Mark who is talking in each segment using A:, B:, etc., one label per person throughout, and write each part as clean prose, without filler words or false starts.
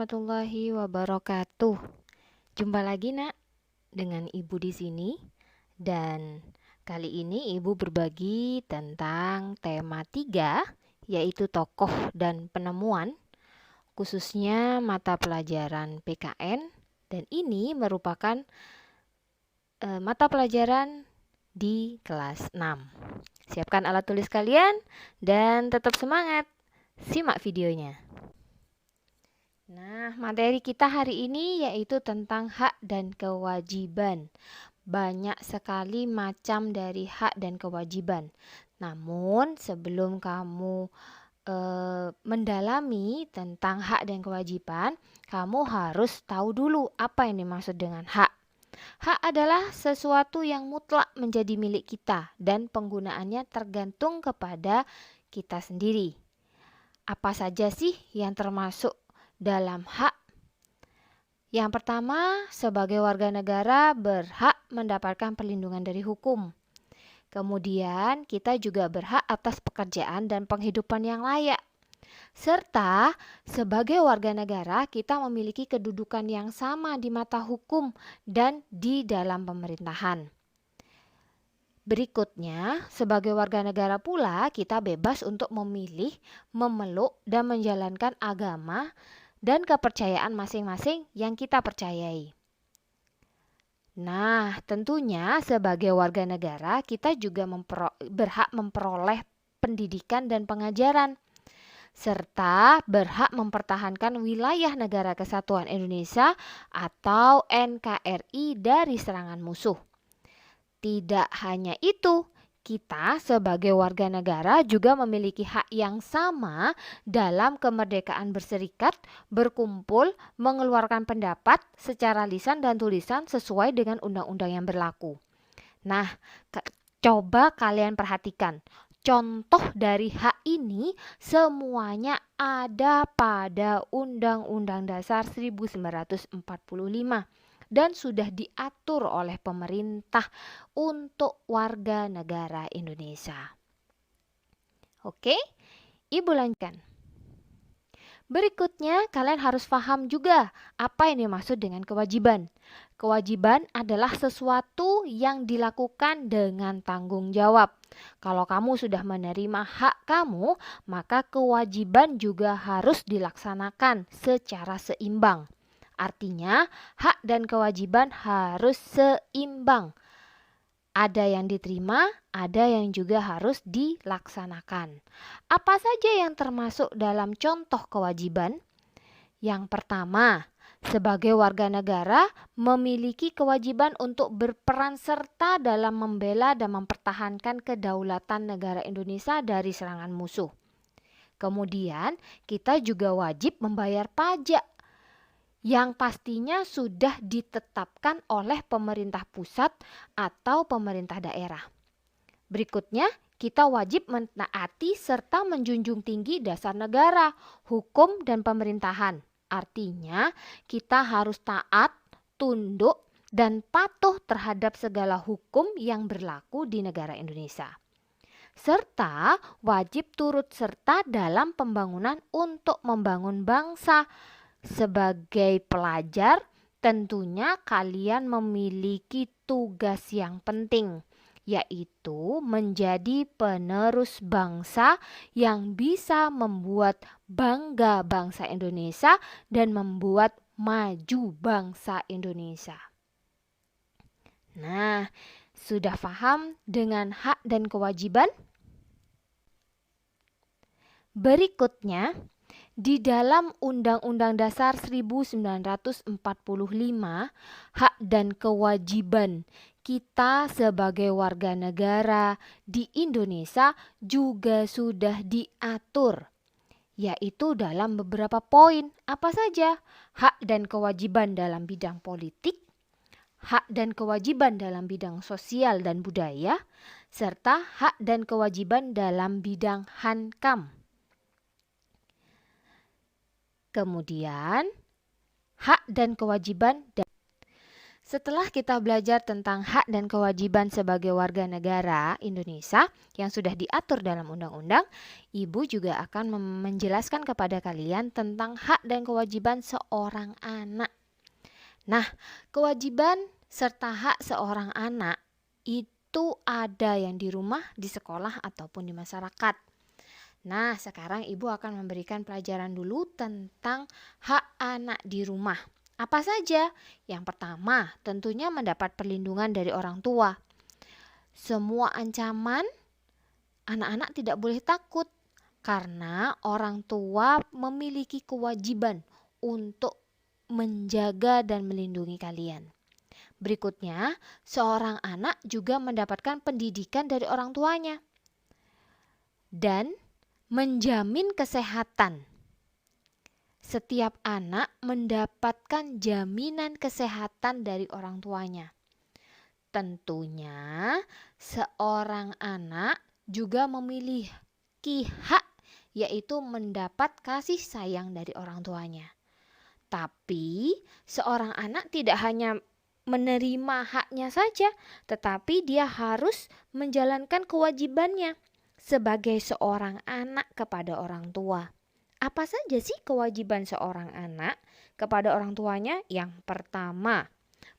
A: warahmatullahi wabarakatuh. Jumpa lagi nak dengan Ibu di sini dan kali ini Ibu berbagi tentang tema 3 yaitu tokoh dan penemuan khususnya mata pelajaran PKN dan ini merupakan mata pelajaran di kelas 6. Siapkan alat tulis kalian dan tetap semangat. Simak videonya. Nah, materi kita hari ini yaitu tentang hak dan kewajiban. Banyak sekali macam dari hak dan kewajiban. Namun, sebelum kamu mendalami tentang hak dan kewajiban, kamu harus tahu dulu apa yang dimaksud dengan hak. Hak adalah sesuatu yang mutlak menjadi milik kita dan penggunaannya tergantung kepada kita sendiri. Apa saja sih yang termasuk dalam hak? Yang pertama, sebagai warga negara berhak mendapatkan perlindungan dari hukum. Kemudian, kita juga berhak atas pekerjaan dan penghidupan yang layak. Serta, sebagai warga negara, kita memiliki kedudukan yang sama di mata hukum dan di dalam pemerintahan. Berikutnya, sebagai warga negara pula, kita bebas untuk memilih, memeluk, dan menjalankan agama dan kepercayaan masing-masing yang kita percayai. Nah, tentunya sebagai warga negara, kita juga berhak memperoleh pendidikan dan pengajaran, serta berhak mempertahankan wilayah Negara Kesatuan Indonesia atau NKRI dari serangan musuh. Tidak hanya itu, kita sebagai warga negara juga memiliki hak yang sama dalam kemerdekaan berserikat, berkumpul, mengeluarkan pendapat secara lisan dan tulisan sesuai dengan undang-undang yang berlaku. Nah, coba kalian perhatikan. Contoh dari hak ini semuanya ada pada Undang-Undang Dasar 1945 dan sudah diatur oleh pemerintah untuk warga negara Indonesia. Oke, Ibu lanjutkan. Berikutnya, kalian harus paham juga apa yang dimaksud dengan kewajiban. Kewajiban adalah sesuatu yang dilakukan dengan tanggung jawab. Kalau kamu sudah menerima hak kamu, maka kewajiban juga harus dilaksanakan secara seimbang. Artinya, hak dan kewajiban harus seimbang. Ada yang diterima, ada yang juga harus dilaksanakan. Apa saja yang termasuk dalam contoh kewajiban? Yang pertama, sebagai warga negara memiliki kewajiban untuk berperan serta dalam membela dan mempertahankan kedaulatan negara Indonesia dari serangan musuh. Kemudian, kita juga wajib membayar pajak yang pastinya sudah ditetapkan oleh pemerintah pusat atau pemerintah daerah. Berikutnya, kita wajib menaati serta menjunjung tinggi dasar negara, hukum, dan pemerintahan. Artinya, kita harus taat, tunduk, dan patuh terhadap segala hukum yang berlaku di negara Indonesia. Serta wajib turut serta dalam pembangunan untuk membangun bangsa. Sebagai pelajar, tentunya kalian memiliki tugas yang penting, yaitu menjadi penerus bangsa yang bisa membuat bangga bangsa Indonesia dan membuat maju bangsa Indonesia. Nah, sudah paham dengan hak dan kewajiban? Berikutnya, di dalam Undang-Undang Dasar 1945, hak dan kewajiban kita sebagai warga negara di Indonesia juga sudah diatur, yaitu dalam beberapa poin. Apa saja? Hak dan kewajiban dalam bidang politik, hak dan kewajiban dalam bidang sosial dan budaya, serta hak dan kewajiban dalam bidang hankam. Kemudian, hak dan kewajiban Setelah kita belajar tentang hak dan kewajiban sebagai warga negara Indonesia yang sudah diatur dalam undang-undang, Ibu juga akan menjelaskan kepada kalian tentang hak dan kewajiban seorang anak. Nah, kewajiban serta hak seorang anak itu ada yang di rumah, di sekolah, ataupun di masyarakat. Nah, sekarang Ibu akan memberikan pelajaran dulu tentang hak anak di rumah. Apa saja? Yang pertama, tentunya mendapat perlindungan dari orang tua. Semua ancaman, anak-anak tidak boleh takut karena orang tua memiliki kewajiban untuk menjaga dan melindungi kalian. Berikutnya, seorang anak juga mendapatkan pendidikan dari orang tuanya dan menjamin kesehatan. Setiap anak mendapatkan jaminan kesehatan dari orang tuanya. Tentunya, seorang anak juga memiliki hak, yaitu mendapat kasih sayang dari orang tuanya. Tapi, seorang anak tidak hanya menerima haknya saja, tetapi dia harus menjalankan kewajibannya sebagai seorang anak kepada orang tua. Apa saja sih kewajiban seorang anak kepada orang tuanya? Yang pertama,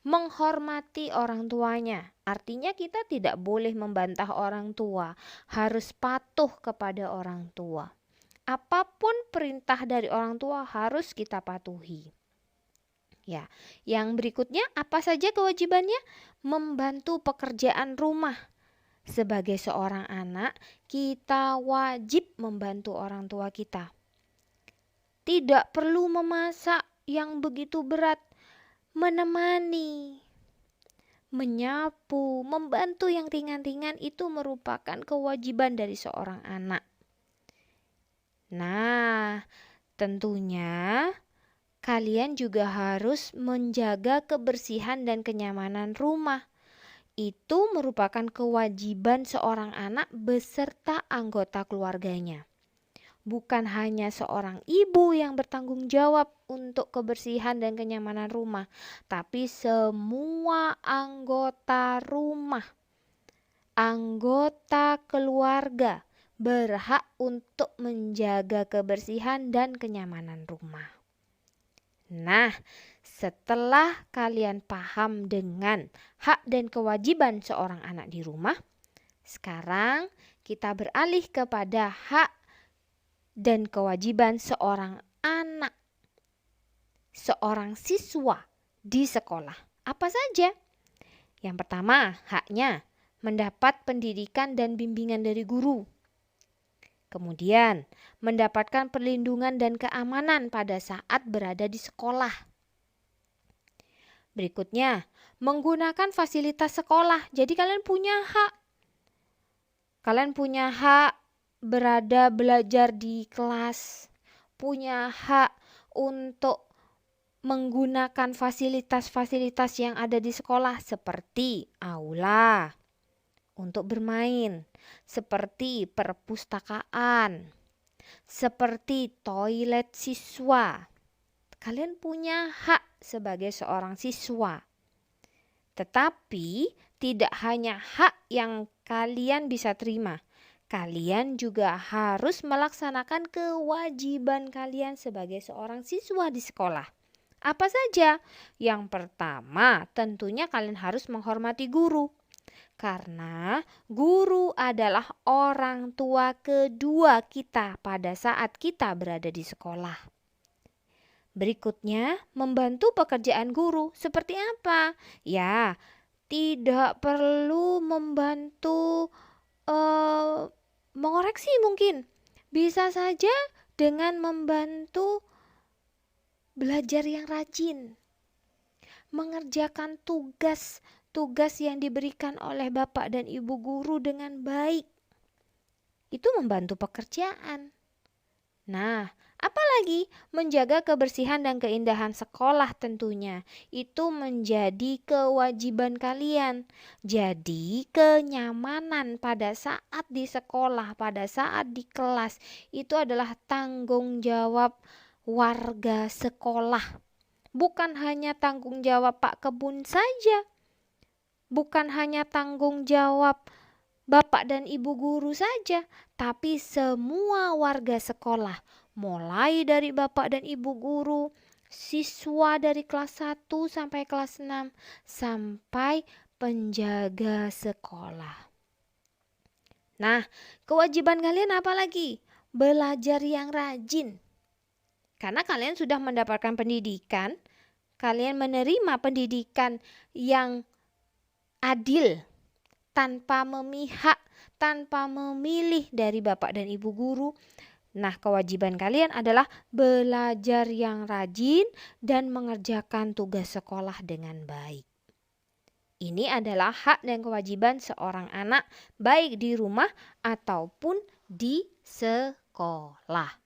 A: menghormati orang tuanya. Artinya kita tidak boleh membantah orang tua, harus patuh kepada orang tua. Apapun perintah dari orang tua harus kita patuhi. Ya, yang berikutnya apa saja kewajibannya? Membantu pekerjaan rumah. Sebagai seorang anak, kita wajib membantu orang tua kita. Tidak perlu memasak yang begitu berat, menemani, menyapu, membantu yang ringan-ringan itu merupakan kewajiban dari seorang anak. Nah, tentunya kalian juga harus menjaga kebersihan dan kenyamanan rumah. Itu merupakan kewajiban seorang anak beserta anggota keluarganya. Bukan hanya seorang ibu yang bertanggung jawab untuk kebersihan dan kenyamanan rumah, tapi semua anggota rumah, anggota keluarga berhak untuk menjaga kebersihan dan kenyamanan rumah. Nah, setelah kalian paham dengan hak dan kewajiban seorang anak di rumah, sekarang kita beralih kepada hak dan kewajiban seorang anak, seorang siswa di sekolah. Apa saja? Yang pertama, haknya mendapat pendidikan dan bimbingan dari guru. Kemudian, mendapatkan perlindungan dan keamanan pada saat berada di sekolah. Berikutnya, menggunakan fasilitas sekolah. Jadi kalian punya hak. Kalian punya hak belajar di kelas, punya hak untuk menggunakan fasilitas-fasilitas yang ada di sekolah seperti aula untuk bermain, seperti perpustakaan, seperti toilet siswa. Kalian punya hak sebagai seorang siswa. Tetapi tidak hanya hak yang kalian bisa terima, kalian juga harus melaksanakan kewajiban kalian sebagai seorang siswa di sekolah. Apa saja? Yang pertama, tentunya kalian harus menghormati guru. Karena guru adalah orang tua kedua kita pada saat kita berada di sekolah. Berikutnya, membantu pekerjaan guru. Seperti apa? Ya, tidak perlu membantu mengoreksi mungkin. Bisa saja dengan membantu belajar yang rajin, mengerjakan tugas yang diberikan oleh bapak dan ibu guru dengan baik. Itu membantu pekerjaan. Nah, apalagi menjaga kebersihan dan keindahan sekolah tentunya. Itu menjadi kewajiban kalian. Jadi, kenyamanan pada saat di sekolah, pada saat di kelas, itu adalah tanggung jawab warga sekolah. bukan hanya tanggung jawab Pak Kebun saja, bukan hanya tanggung jawab Bapak dan Ibu guru saja, tapi semua warga sekolah, mulai dari Bapak dan Ibu guru, siswa dari kelas 1 sampai kelas 6, sampai penjaga sekolah. Nah, kewajiban kalian apa lagi? Belajar yang rajin. Karena kalian sudah mendapatkan pendidikan, kalian menerima pendidikan yang adil, tanpa memihak, tanpa memilih dari Bapak dan Ibu guru. Nah, kewajiban kalian adalah belajar yang rajin dan mengerjakan tugas sekolah dengan baik. Ini adalah hak dan kewajiban seorang anak, baik di rumah ataupun di sekolah.